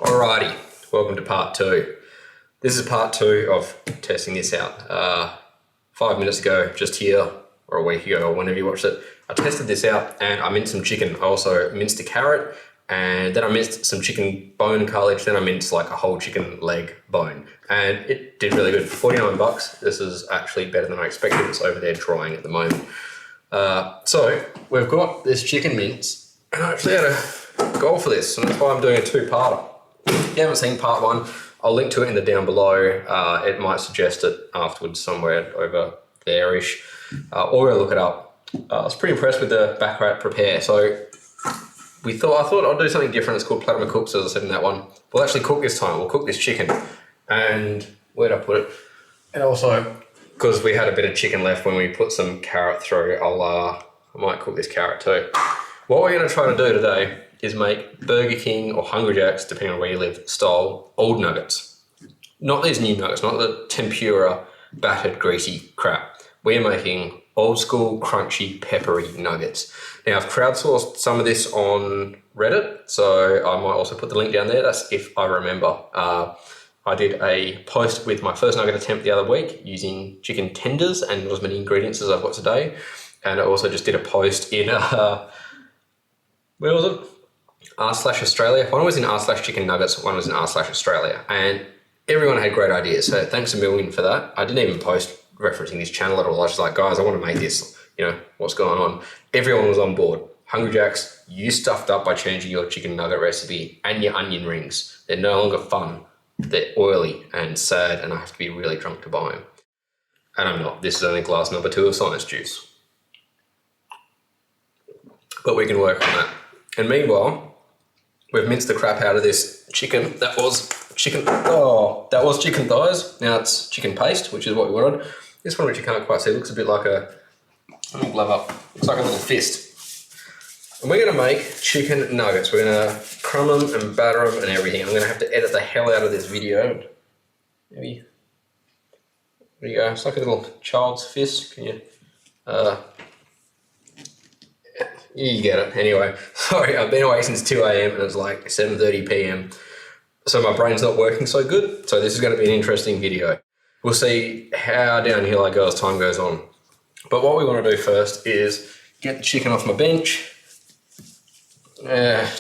Alrighty, welcome to part 2. This is part 2 of testing this out. 5 minutes ago, just here, or a week ago, or whenever you watched it, I tested this out and I minced some chicken. I also minced a carrot, and then I minced some chicken bone cartilage, then I minced like a whole chicken leg bone. And it did really good. For 49 bucks, this is actually better than I expected. It's over there drying at the moment. So we've got this chicken mince, and I actually had a goal for this, and that's why I'm doing a two-parter. If you haven't seen part 1, I'll link to it in the down below. It might suggest it afterwards somewhere over there-ish, or go look it up. I was pretty impressed with the Baccarat prepare. So I thought I'd do something different. It's called Platima cooks, as I said in that one. We'll actually cook this time. We'll cook this chicken. And where'd I put it? And also, because we had a bit of chicken left when we put some carrot through, I might cook this carrot too. What we're going to try to do today is make Burger King or Hungry Jack's, depending on where you live, style old nuggets. Not these new nuggets, not the tempura, battered, greasy crap. We're making old school, crunchy, peppery nuggets. Now, I've crowdsourced some of this on Reddit, so I might also put the link down there. That's if I remember. I did a post with my first nugget attempt the other week using chicken tenders and as many ingredients as I've got today. And I also just did a post in, where was it? r/Australia. One was in r/chicken nuggets, one was in r/Australia. And everyone had great ideas. So thanks a million for that. I didn't even post referencing this channel at all. I was just like, guys, I want to make this, what's going on? Everyone was on board. Hungry Jack's, you stuffed up by changing your chicken nugget recipe and your onion rings. They're no longer fun. They're oily and sad, and I have to be really drunk to buy them. And I'm not. This is only glass number 2 of science juice. But we can work on that. And meanwhile, we've minced the crap out of this chicken. That was chicken thighs. Now it's chicken paste, which is what we wanted. This one, which you can't quite see, looks a bit like let me glove up. Looks like a little fist. And we're going to make chicken nuggets. We're going to crumb them and batter them and everything. I'm going to have to edit the hell out of this video. Maybe. There you go. It's like a little child's fist. Can you? You get it. Anyway, sorry, I've been awake since 2 a.m. and it's like 7:30 p.m. So my brain's not working so good. So this is going to be an interesting video. We'll see how downhill I go as time goes on. But what we want to do first is get the chicken off my bench.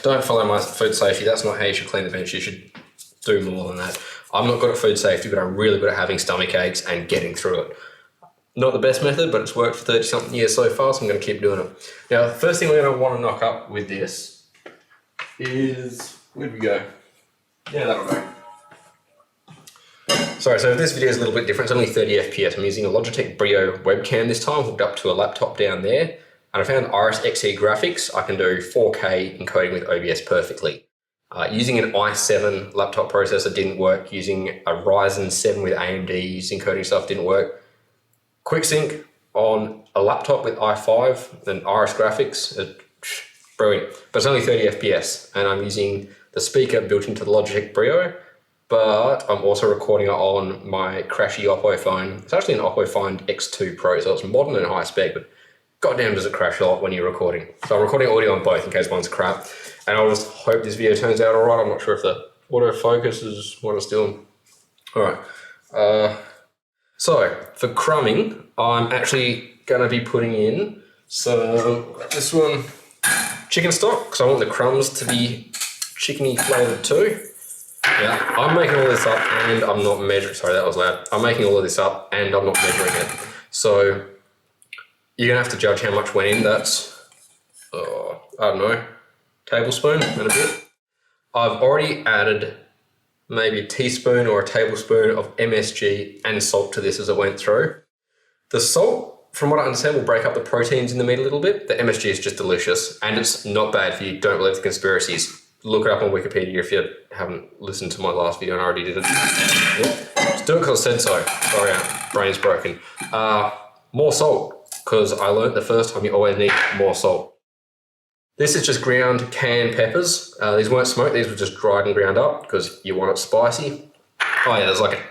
Don't follow my food safety. That's not how you should clean the bench. You should do more than that. I'm not good at food safety, but I'm really good at having stomach aches and getting through it. Not the best method, but it's worked for 30-something years so far, so I'm going to keep doing it. Now, the first thing we're going to want to knock up with this is... Where'd we go? Yeah, that'll go. Sorry, so this video is a little bit different. It's only 30 FPS. I'm using a Logitech Brio webcam this time, hooked up to a laptop down there. And I found Iris Xe graphics. I can do 4K encoding with OBS perfectly. Using an i7 laptop processor didn't work. Using a Ryzen 7 with AMD encoding stuff didn't work. QuickSync on a laptop with i5 and Iris graphics, brilliant. But it's only 30 FPS, and I'm using the speaker built into the Logitech Brio, but I'm also recording it on my crashy Oppo phone. It's actually an Oppo Find X2 Pro, so it's modern and high spec, but goddamn does it crash a lot when you're recording. So I'm recording audio on both in case one's crap, and I'll just hope this video turns out all right. I'm not sure if the autofocus is what it's doing. All right. So for crumbing, I'm actually going to be putting in this one, chicken stock, because I want the crumbs to be chickeny flavoured too. Yeah, I'm making all this up and I'm not measuring, sorry that was loud. I'm making all of this up and I'm not measuring it. So you're going to have to judge how much went in. That's, I don't know, tablespoon and a bit. I've already added maybe a teaspoon or a tablespoon of MSG and salt to this as it went through. The salt, from what I understand, will break up the proteins in the meat a little bit. The MSG is just delicious and it's not bad for you. Don't believe the conspiracies. Look it up on Wikipedia if you haven't listened to my last video and I already did it. Just do it because I said so. Sorry, brain's broken. More salt, because I learned the first time you always need more salt. This is just ground canned peppers. These weren't smoked, these were just dried and ground up because you want it spicy. Oh yeah, there's like a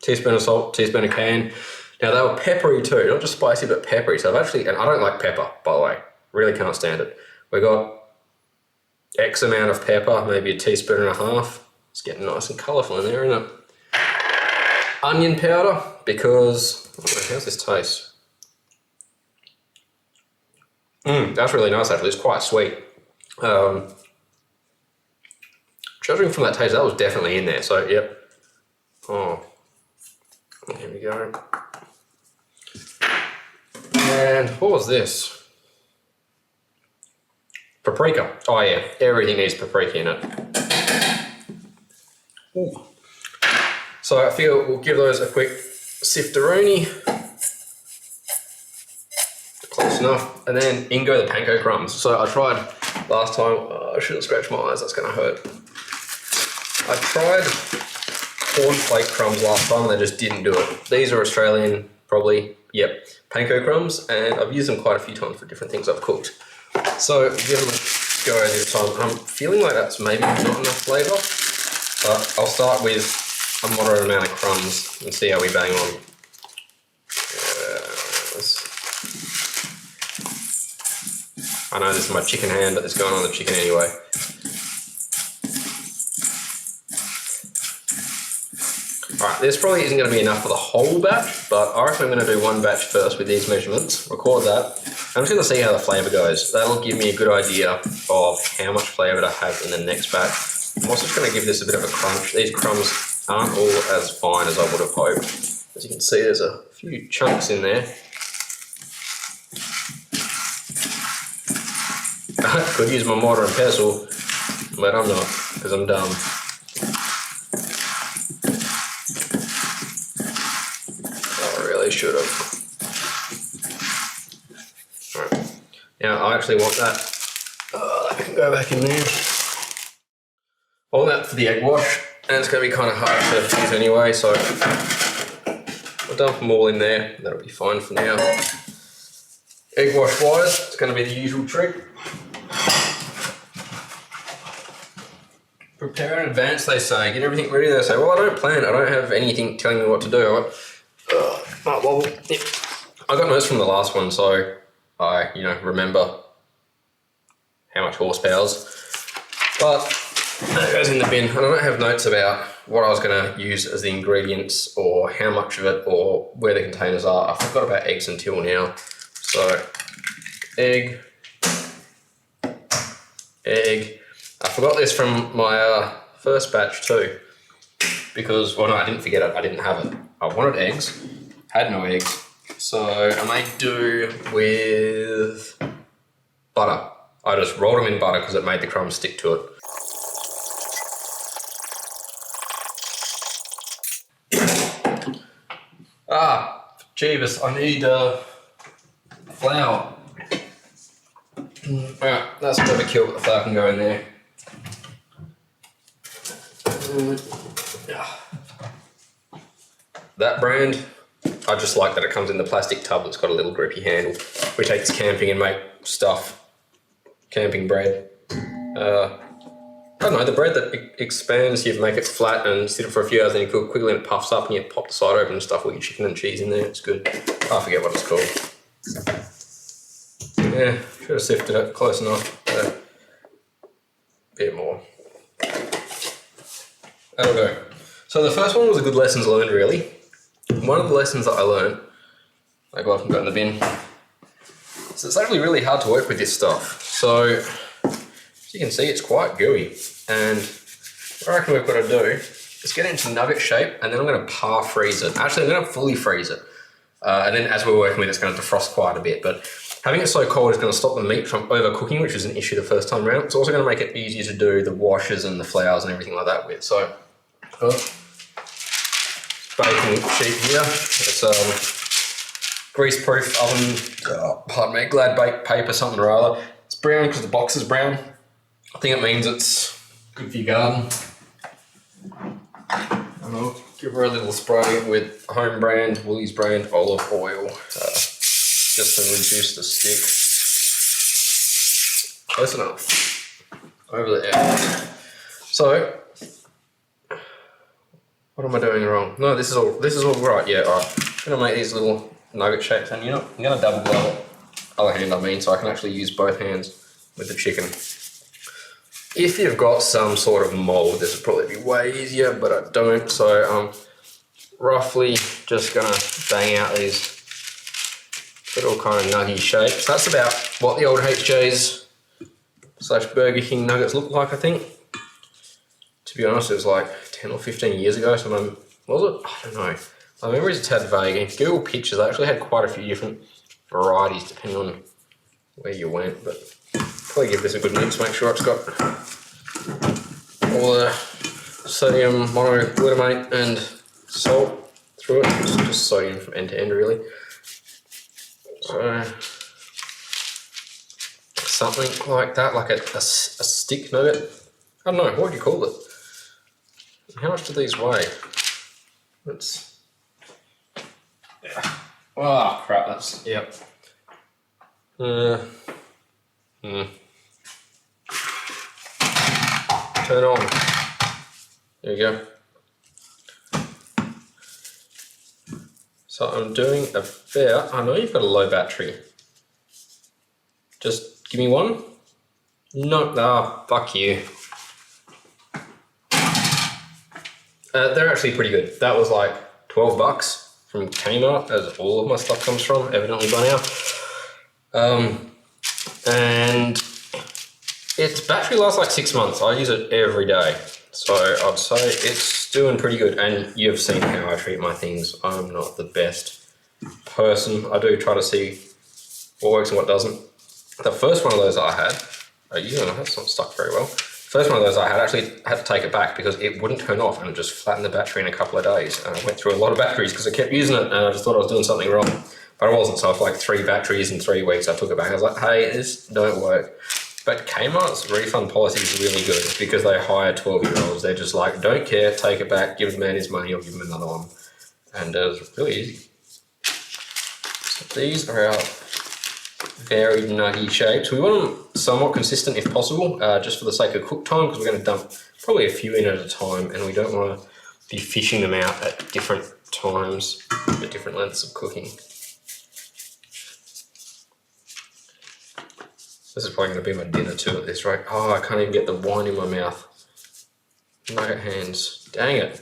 teaspoon of salt, teaspoon of cayenne. Now they were peppery too, not just spicy but peppery. So I've actually, and I don't like pepper, by the way, really can't stand it. We got X amount of pepper, maybe a teaspoon and a half. It's getting nice and colourful in there, isn't it? Onion powder, because, how's this taste? That's really nice actually, it's quite sweet. Judging from that taste, that was definitely in there, so yep. Oh, here we go. And what was this? Paprika. Oh yeah, everything needs paprika in it. Ooh. So I feel we'll give those a quick sifteroni. Close enough. And then in go the panko crumbs. So I tried last time, I shouldn't scratch my eyes, that's gonna hurt. I tried cornflake crumbs last time and they just didn't do it. These are Australian, probably, yep, panko crumbs, and I've used them quite a few times for different things I've cooked. So give them a go this time. I'm feeling like that's maybe not enough flavour, but I'll start with a moderate amount of crumbs and see how we bang on. I know this is my chicken hand, but it's going on the chicken anyway. Alright, this probably isn't going to be enough for the whole batch, but I reckon I'm going to do one batch first with these measurements, record that. I'm just going to see how the flavour goes. That'll give me a good idea of how much flavour to have in the next batch. I'm also just going to give this a bit of a crunch. These crumbs aren't all as fine as I would have hoped. As you can see, there's a few chunks in there. I could use my mortar and pestle, but I'm not, because I'm dumb. I really should have. Alright, now I actually want that. That can go back in there. I want that for the egg wash, and it's going to be kind of hard to use anyway, so I'll dump them all in there. That'll be fine for now. Egg wash wise, it's going to be the usual trick. Prepare in advance, they say. Get everything ready, they say. Well, I don't plan. I don't have anything telling me what to do. I got notes from the last one, so I, remember how much horsepower's. But that goes in the bin. And I don't have notes about what I was going to use as the ingredients or how much of it or where the containers are. I forgot about eggs until now. So, egg. I forgot this from my first batch too, because, well no, I didn't forget it, I didn't have it. I wanted eggs, had no eggs, so I made do with butter. I just rolled them in butter because it made the crumbs stick to it. Jeebus, I need flour. Alright, that's overkill, but the flour can go in there. That brand, I just like that it comes in the plastic tub that's got a little grippy handle. We take this camping and make stuff, camping bread. I don't know, the bread that expands, you make it flat and sit it for a few hours and you cook quickly and it puffs up and you pop the side open and stuff with your chicken and cheese in there, it's good. I forget what it's called. Yeah, should have sifted it close enough. A bit more. That'll go. So the first one was a good lessons learned, really. One of the lessons that I learned, I go off and go in the bin. So it's actually really hard to work with this stuff. So as you can see, it's quite gooey. And what I reckon we've got to do is get it into nugget shape, and then I'm going to par freeze it. Actually, I'm going to fully freeze it. And then as we're working with it, it's going to defrost quite a bit. But having it so cold is going to stop the meat from overcooking, which is an issue the first time around. It's also going to make it easier to do the washes and the flours and everything like that with. So, baking sheet here. It's grease-proof oven, pardon me, glad baked paper, something or other. It's brown because the box is brown. I think it means it's good for your garden. And I'll give her a little spray with home brand, Woolies brand olive oil, just to reduce the stick. Close enough. Over there. So, what am I doing wrong? No, this is all right. Yeah, all right. I'm gonna make these little nugget shapes, and I'm gonna double glove it. Other hand, I mean, so I can actually use both hands with the chicken. If you've got some sort of mold, this would probably be way easier, but I don't. So I'm roughly just gonna bang out these little kind of nuggy shapes. That's about what the old HJs / Burger King nuggets look like, I think. To be honest, it was like 10 or 15 years ago. So was it? I don't know. My memory's a tad vague. If you Google pictures, I actually had quite a few different varieties depending on where you went, but probably give this a good mix, make sure it's got all the sodium monoglutamate and salt through it. It's just sodium from end to end, really. So something like that, like a stick nugget. I don't know, what would you call it? How much do these weigh? It's... Oh crap, that's... Yep. Turn on. There we go. So I'm doing about, I know you've got a low battery. Just give me one. No, fuck you. They're actually pretty good. That was like 12 bucks from Kmart, as all of my stuff comes from, evidently by now. And its battery lasts like 6 months. I use it every day. So I'd say it's doing pretty good. And you've seen how I treat my things. I'm not the best person. I do try to see what works and what doesn't. The first one of those I had, that's not stuck very well. First one of those I had actually had to take it back because it wouldn't turn off and it just flattened the battery in a couple of days. And I went through a lot of batteries because I kept using it and I just thought I was doing something wrong. But I wasn't, so for like 3 batteries in 3 weeks I took it back. I was like, hey, this don't work. But Kmart's refund policy is really good because they hire 12-year-olds. They're just like, don't care, take it back, give the man his money or give him another one. And it was really easy. So these are our varied nuggy shapes. We want them somewhat consistent if possible, just for the sake of cook time, because we're going to dump probably a few in at a time and we don't want to be fishing them out at different times, at different lengths of cooking. This is probably going to be my dinner too at this rate. Oh, I can't even get the wine in my mouth. Nugget hands. Dang it.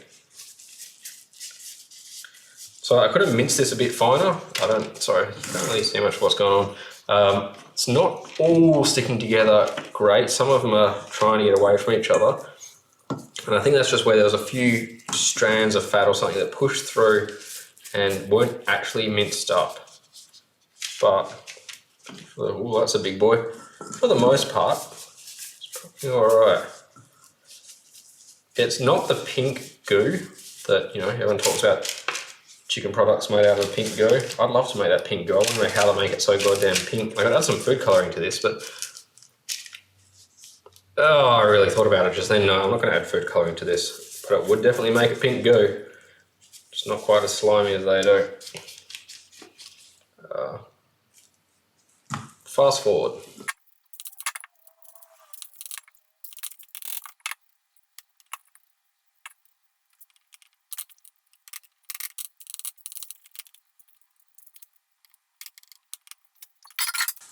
So I could have minced this a bit finer. Can't really see much of what's going on. It's not all sticking together great. Some of them are trying to get away from each other. And I think that's just where there was a few strands of fat or something that pushed through and weren't actually minced up. But, oh, that's a big boy. For the most part, it's probably all right. It's not the pink goo that, everyone talks about chicken products made out of pink goo. I'd love to make that pink goo. I want to know how to make it so goddamn pink. Like, I'd add some food colouring to this, but... Oh, I really thought about it just then. No, I'm not going to add food colouring to this, but it would definitely make it pink goo. Just not quite as slimy as they do. Fast forward.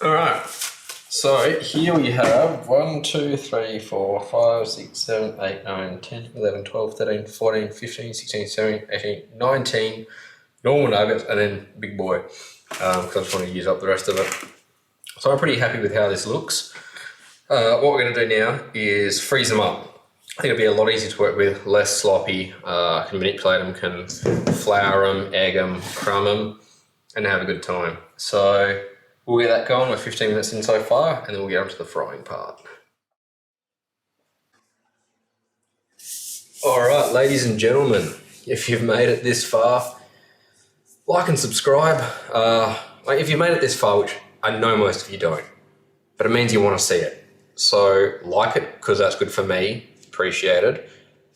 Alright, so here we have 1, 2, 3, 4, 5, 6, 7, 8, 9, 10, 11, 12, 13, 14, 15, 16, 17, 18, 19 normal nuggets and then big boy, because I just want to use up the rest of it. So I'm pretty happy with how this looks. What we're going to do now is freeze them up. I think it'll be a lot easier to work with, less sloppy. I can manipulate them, can flour them, egg them, crumb them, and have a good time. So we'll get that going. We're 15 minutes in so far, and then we'll get on to the frying part. All right, ladies and gentlemen, if you've made it this far, like and subscribe. If you made it this far, which I know most of you don't, but it means you want to see it. So like it, because that's good for me, appreciated.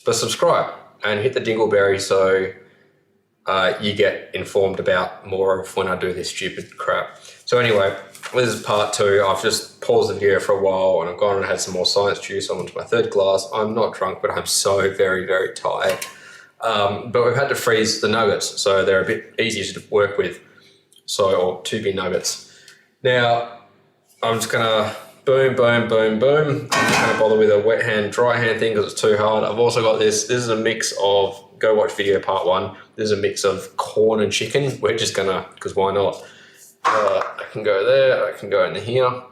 But subscribe and hit the dingleberry so you get informed about more of when I do this stupid crap. So anyway, this is part 2. I've just paused the video for a while and I've gone and had some more science juice. I'm onto my 3rd glass. I'm not drunk, but I'm so very, very tired. But we've had to freeze the nuggets, so they're a bit easier to work with. Or to be nuggets. Now, I'm just gonna boom, boom, boom, boom. I'm not going to bother with a wet hand, dry hand thing because it's too hard. I've also got this. This is a mix of, go watch video part 1. This is a mix of corn and chicken. We're just going to, because why not? I can go there, I can go in here.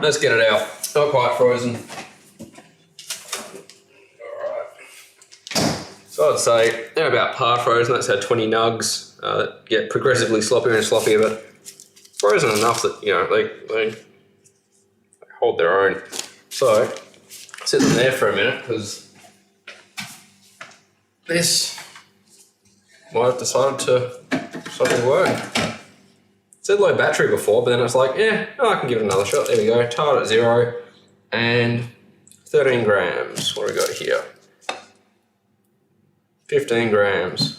Let's get it out. Not quite frozen. Alright. So I'd say they're about par frozen. That's how 20 nugs that get progressively sloppier and sloppier, but frozen enough that, you know, they hold their own. So sit them there for a minute because this might have decided to suddenly work. It said low battery before, but then it's like, yeah, I can give it another shot. There we go, target at 0 and 13 grams. What do we got here? 15 grams.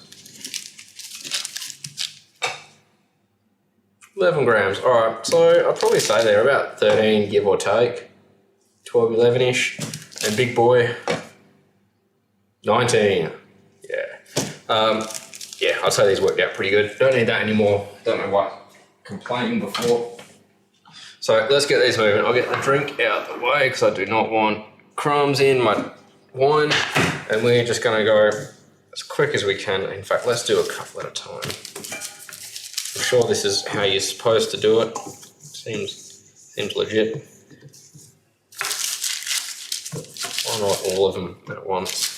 11 grams. All right, so I'd probably say they're about 13, give or take. 12, 11-ish. And big boy, 19. Yeah. Yeah, I'd say these worked out pretty good. Don't need that anymore. Don't know why. Complaining before. So let's get these moving. I'll get the drink out of the way because I do not want crumbs in my wine. And we're just going to go as quick as we can. In fact, let's do a couple at a time. I'm sure this is how you're supposed to do it. Seems legit. Why not all of them at once?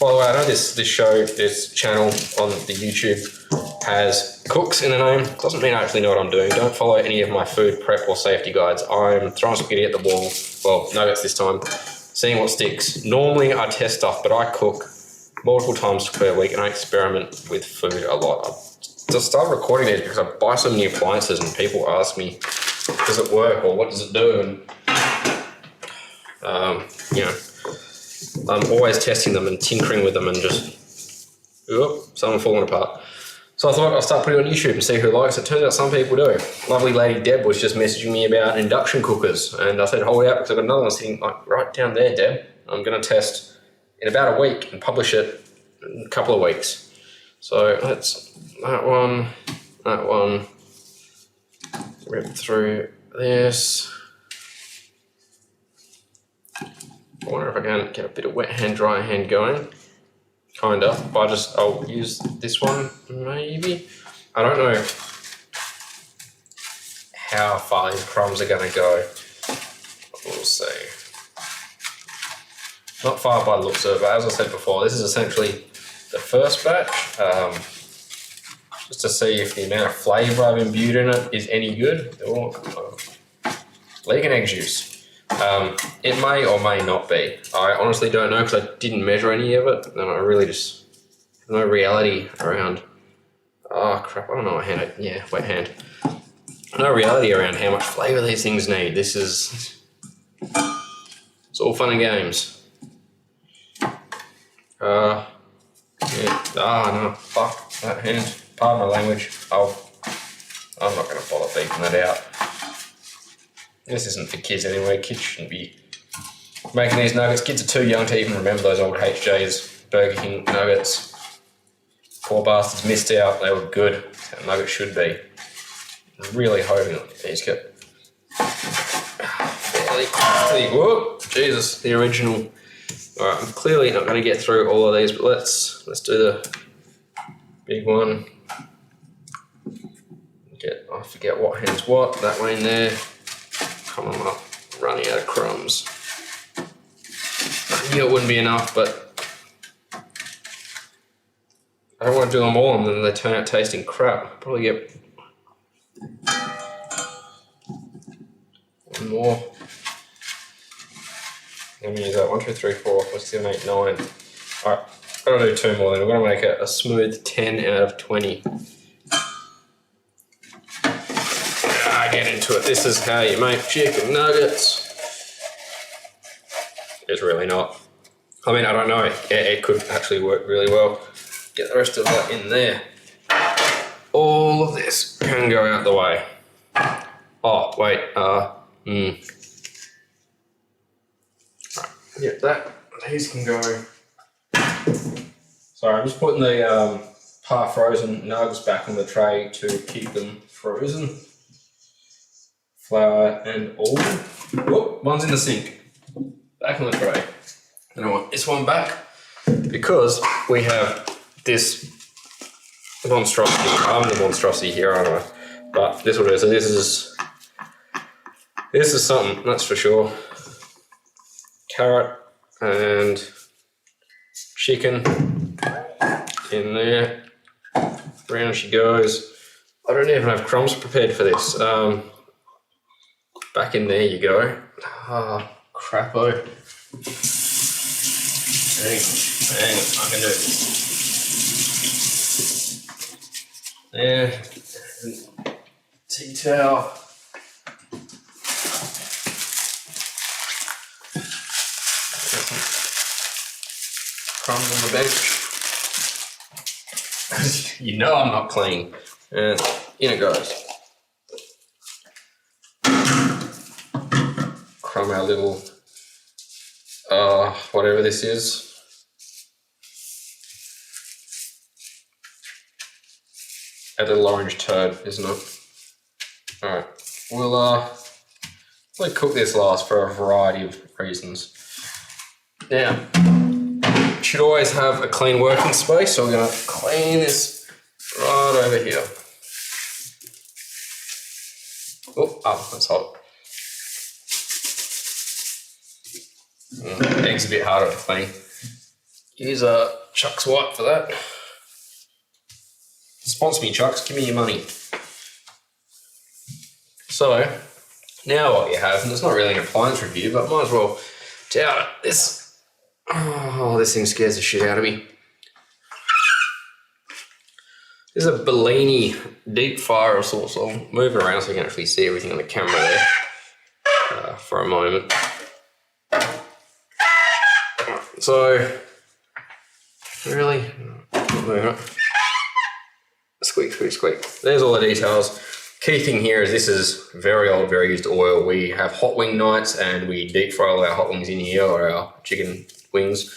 By the way, I know this channel on the YouTube has cooks in the name. Doesn't mean I actually know what I'm doing. Don't follow any of my food prep or safety guides. I'm throwing spaghetti at the wall. Well, nuggets this time. Seeing what sticks. Normally I test stuff, but I cook multiple times per week and I experiment with food a lot. I just started recording these because I buy so many appliances and people ask me, does it work or what does it do? And you know, I'm always testing them and tinkering with them and just, someone falling apart. So I thought I'll start putting it on YouTube and see who likes it. Turns out some people do. Lovely lady Deb was just messaging me about induction cookers and I said, hold out because I've got another one sitting like right down there, Deb. I'm going to test in about a week and publish it in a couple of weeks. So that's that one, rip through this. I wonder if I can get a bit of wet hand, dry hand going. Kind of. I'll use this one, maybe. I don't know how far these crumbs are going to go. We'll see. Not far by the looks of it, but as I said before, this is essentially the first batch. Just to see if the amount of flavour I've imbued in it is any good. Leek and egg juice. It may or may not be. I honestly don't know because I didn't measure any of it and I really just have no reality around, oh crap, I don't know what hand, wet hand. No reality around how much flavour these things need. It's all fun and games. No, fuck that hand. Pardon my language. I'm not going to bother beeping that out. This isn't for kids anyway. Kids shouldn't be making these nuggets. Kids are too young to even remember those old HJ's Burger King nuggets. Poor bastards missed out. They were good. That's how nuggets should be. I'm really hoping that these get fairly, whoop, Jesus, the original. All right, I'm clearly not going to get through all of these, but let's do the big one. I forget what hand's what. That one in there. Come on up, running out of crumbs. I knew it wouldn't be enough, but I don't want to do them all and then they turn out tasting crap. I'll probably get one more. How many is that? 1, 2, 3, 4, 5, 6, 7, 8, 9. Alright, gotta do 2 more then. We're gonna make it a smooth 10 out of 20. Get into it. This is how you make chicken nuggets. It's really not. I mean, I don't know. It could actually work really well. Get the rest of that in there. All of this can go out the way. Oh, wait. Right. Yep, these can go. Sorry, I'm just putting the par frozen nugs back on the tray to keep them frozen. flour and all. Oh, one's in the sink. Back on the tray. And I want this one back because we have this monstrosity. I'm the monstrosity here, aren't I? But this will do. So this is something, that's for sure. Carrot and chicken in there. Round she goes. I don't even have crumbs prepared for this. Back in there you go. Ah, crapo. Hang on, I can do this. There. Tea towel. Crumbs on the bench. You know I'm not clean. And in it goes. Crumb our little, whatever this is. A little orange turd, isn't it? Alright, we'll cook this last for a variety of reasons. Now, should always have a clean working space, so we're going to clean this right over here. Oh, that's hot. Egg's a bit harder to clean. Use a Chuck's wipe for that. Sponsor me, Chucks, give me your money. So, now what you have, and it's not really an appliance review, but might as well tell it. This thing scares the shit out of me. This is a Bellini deep fryer of sorts. So I'll move it around so you can actually see everything on the camera there for a moment. So, really, squeak, squeak, squeak. There's all the details. Key thing here is this is very old, very used oil. We have hot wing nights and we deep fry all our hot wings in here, or our chicken wings.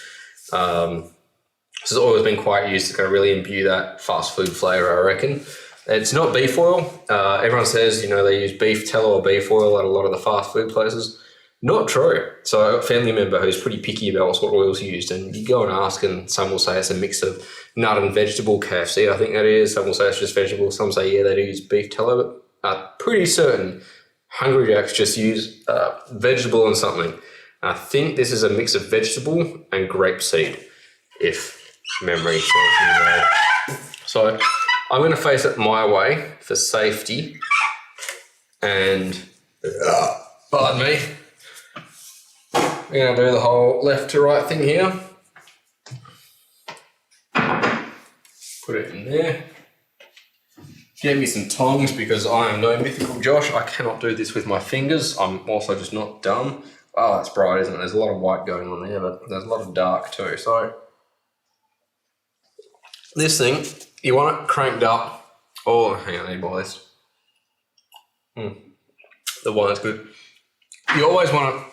This has always been quite used to kind of really imbue that fast food flavour, I reckon. It's not beef oil. Everyone says, they use beef tallow or beef oil at a lot of the fast food places. Not true. So I've got a family member who's pretty picky about what sort of oils used, and you go and ask and some will say it's a mix of nut and vegetable, KFC I think that is. Some will say it's just vegetable. Some say, yeah, they do use beef tallow, but I'm pretty certain Hungry Jack's just use vegetable and something. I think this is a mix of vegetable and grapeseed, if memory serves me right. So I'm going to face it my way for safety, and pardon me, we're going to do the whole left to right thing here. Put it in there. Get me some tongs because I am no mythical Josh. I cannot do this with my fingers. I'm also just not dumb. Oh, that's bright, isn't it? There's a lot of white going on there, but there's a lot of dark too. So this thing, you want it cranked up. Oh, hang on, I need more of this. The wine's good. You always want it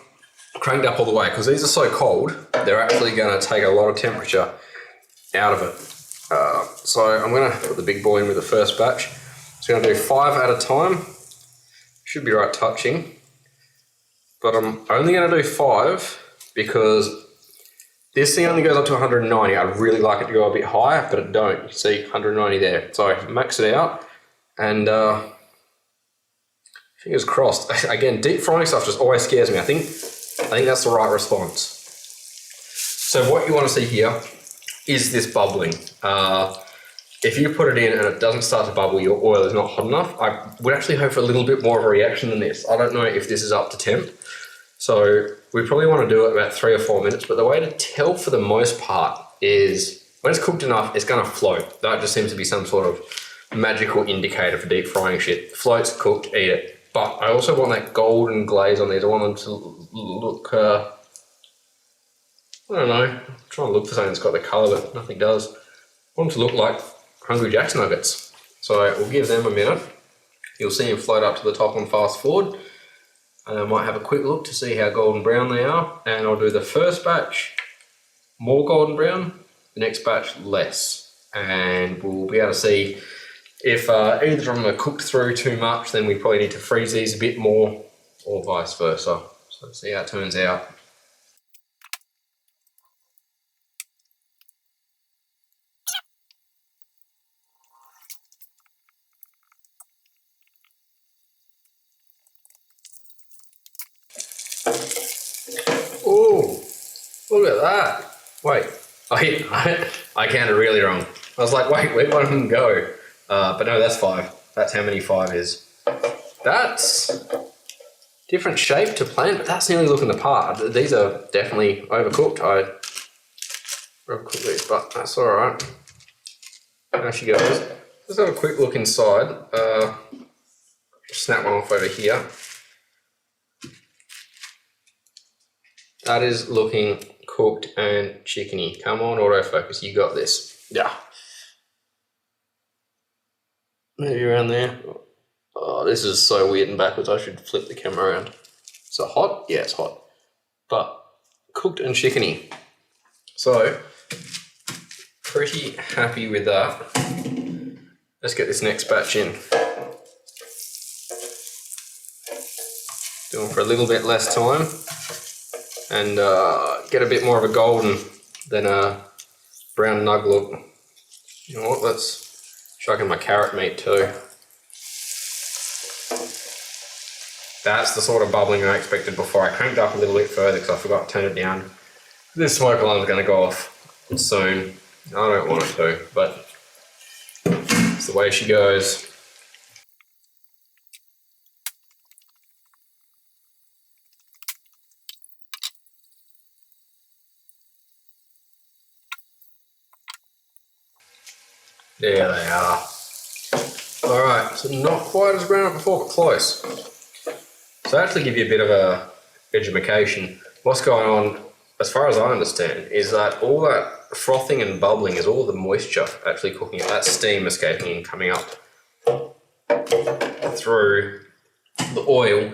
cranked up all the way because these are so cold, they're actually going to take a lot of temperature out of it. So I'm going to put the big boy in with the first batch. So I'm going to do 5 at a time. Should be right touching. But I'm only going to do 5 because this thing only goes up to 190. I'd really like it to go a bit higher, but it don't. You see 190 there. So max it out and fingers crossed. Again, deep frying stuff just always scares me. I think that's the right response. So what you want to see here is this bubbling. If you put it in and it doesn't start to bubble, your oil is not hot enough. I would actually hope for a little bit more of a reaction than this. I don't know if this is up to temp. So we probably want to do it about 3 or 4 minutes, but the way to tell for the most part is when it's cooked enough, it's going to float. That just seems to be some sort of magical indicator for deep frying shit. Floats, cooked, eat it. But I also want that golden glaze on these. I want them to look, I don't know, I'm trying to look for something that's got the colour, but nothing does. I want them to look like Hungry Jack's nuggets. So we'll give them a minute. You'll see them float up to the top on fast forward. And I might have a quick look to see how golden brown they are. And I'll do the first batch more golden brown, the next batch less. And we'll be able to see If either of them are cooked through too much, then we probably need to freeze these a bit more, or vice versa. So let's see how it turns out. Oh, look at that. Wait, I counted really wrong. I was like, wait, where'd one of them go? But no, that's 5. That's how many 5 is. That's different shape to plan, but that's nearly looking the part. These are definitely overcooked. I overcooked these, but that's all right. There she goes. Let's have a quick look inside. Snap one off over here. That is looking cooked and chickeny. Come on, autofocus, you got this. Yeah. Maybe around there. Oh, this is so weird and backwards. I should flip the camera around. Is it hot? Yeah, it's hot. But cooked and chickeny. So, pretty happy with that. Let's get this next batch in. Doing for a little bit less time. And get a bit more of a golden than a brown nug look. You know what, let's chuck in my carrot meat too. That's the sort of bubbling I expected before. I cranked up a little bit further because I forgot to turn it down. This smoke alarm's going to go off soon. I don't want it to, but it's the way she goes. There they are. Alright, so not quite as brown as before, but close. So to actually give you a bit of a education, what's going on, as far as I understand, is that all that frothing and bubbling is all the moisture actually cooking it. That's steam escaping and coming up through the oil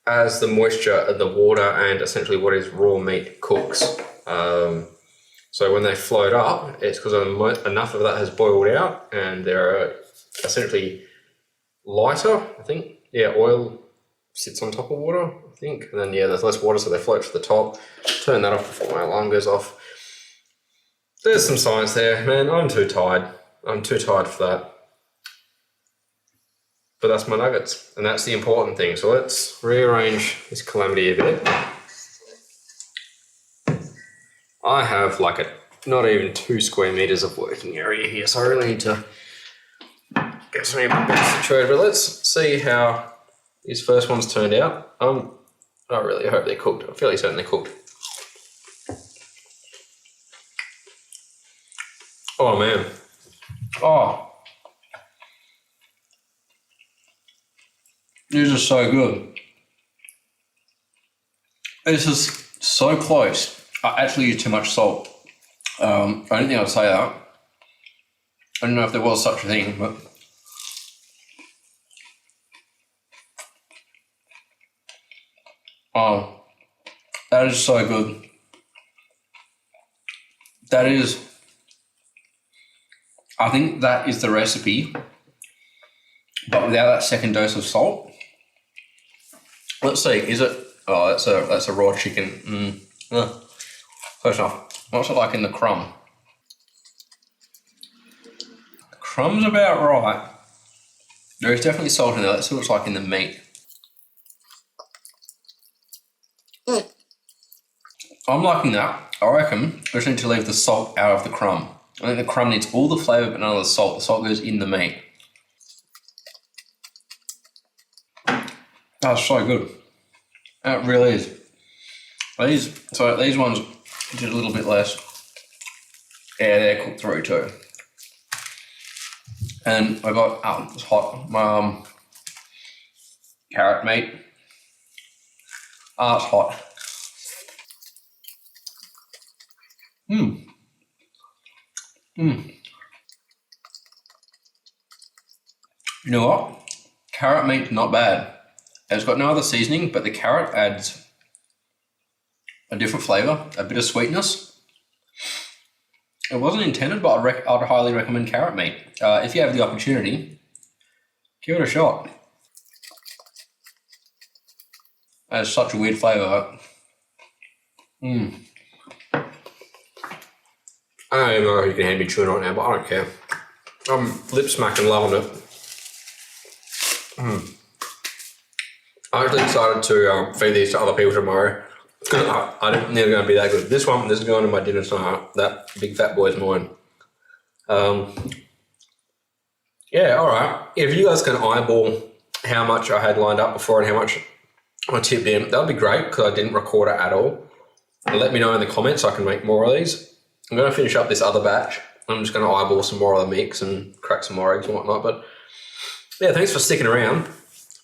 as the moisture, the water, and essentially what is raw meat cooks. So when they float up, it's because enough of that has boiled out and they're essentially lighter, I think. Yeah, oil sits on top of water, I think. And then, yeah, there's less water, so they float to the top. Turn that off before my alarm goes off. There's some science there, man. I'm too tired. I'm too tired for that. But that's my nuggets, and that's the important thing. So let's rearrange this calamity a bit. I have like not even 2 square meters of working area here, so I really need to get something a bit situated. But let's see how these first ones turned out. I really hope they're cooked. I'm fairly certain they're cooked. Oh man. Oh. These are so good. This is so close. I actually used too much salt. I don't think I'd say that. I don't know if there was such a thing, but oh, that is so good. That is, I think that is the recipe, but without that second dose of salt. Let's see, is it? Oh, that's a raw chicken. Close enough. What's it like in the crumb? The crumb's about right. There is definitely salt in there. That's what it's like in the meat. I'm liking that. I reckon I just need to leave the salt out of the crumb. I think the crumb needs all the flavour but none of the salt. The salt goes in the meat. That's so good. That really is. These ones did a little bit less. Yeah, they're cooked through too. And I got, it's hot, my carrot meat. It's hot. You know what? Carrot meat, not bad. It's got no other seasoning, but the carrot adds a different flavour, a bit of sweetness. It wasn't intended, but I'd highly recommend carrot meat. If you have the opportunity, Give it a shot. That is such a weird flavour. I don't even know if you can hear me chewing right now, but I don't care. I'm lip smacking, loving it. I'm actually excited to feed these to other people tomorrow. I didn't think they're going to be that good. This is going to my dinner tonight. That big fat boy's mine. Yeah, alright. If you guys can eyeball how much I had lined up before and how much I tipped in, that would be great because I didn't record it at all. And let me know in the comments so I can make more of these. I'm going to finish up this other batch. I'm just going to eyeball some more of the mix and crack some more eggs and whatnot. But yeah, thanks for sticking around.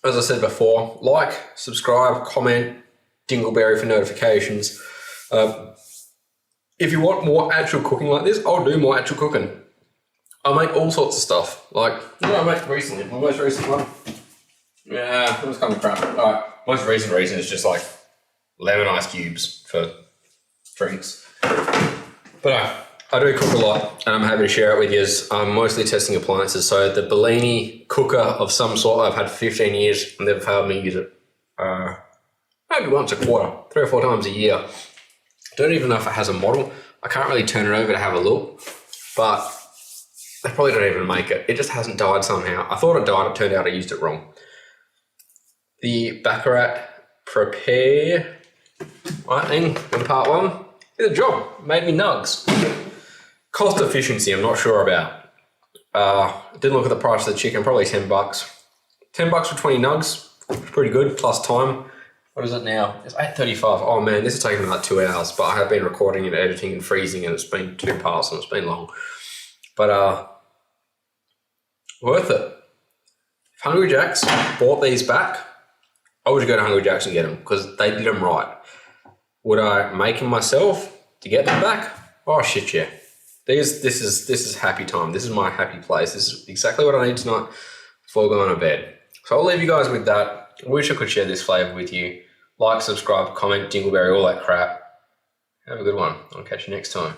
As I said before, like, subscribe, comment, dingleberry for notifications. If you want more actual cooking like this, I'll do more actual cooking. I'll make all sorts of stuff. Like, what did I make recently? My most recent one? Yeah, it was kind of crap. Alright, most recent reason is just like lemon ice cubes for drinks. But I do cook a lot and I'm happy to share it with you. I'm mostly testing appliances. So the Bellini cooker of some sort, I've had for 15 years and they've had me use it maybe once a quarter, 3 or 4 times a year. Don't even know if it has a model. I can't really turn it over to have a look, but they probably don't even make it. It just hasn't died somehow. I thought it died, it turned out I used it wrong. The Baccarat Prepare lightning in part 1 did a job, made me nugs. Cost efficiency, I'm not sure about. Didn't look at the price of the chicken, probably 10 bucks. 10 bucks for 20 nugs, pretty good, plus time. What is it now? It's 8:35. Oh man, this is taking like 2 hours, but I have been recording and editing and freezing and it's been 2 parts and it's been long. But worth it. If Hungry Jack's bought these back, I would go to Hungry Jack's and get them because they did them right. Would I make them myself to get them back? Oh shit, yeah. This is happy time. This is my happy place. This is exactly what I need tonight before going to bed. So I'll leave you guys with that. I wish I could share this flavour with you. Like, subscribe, comment, dingleberry, all that crap. Have a good one. I'll catch you next time.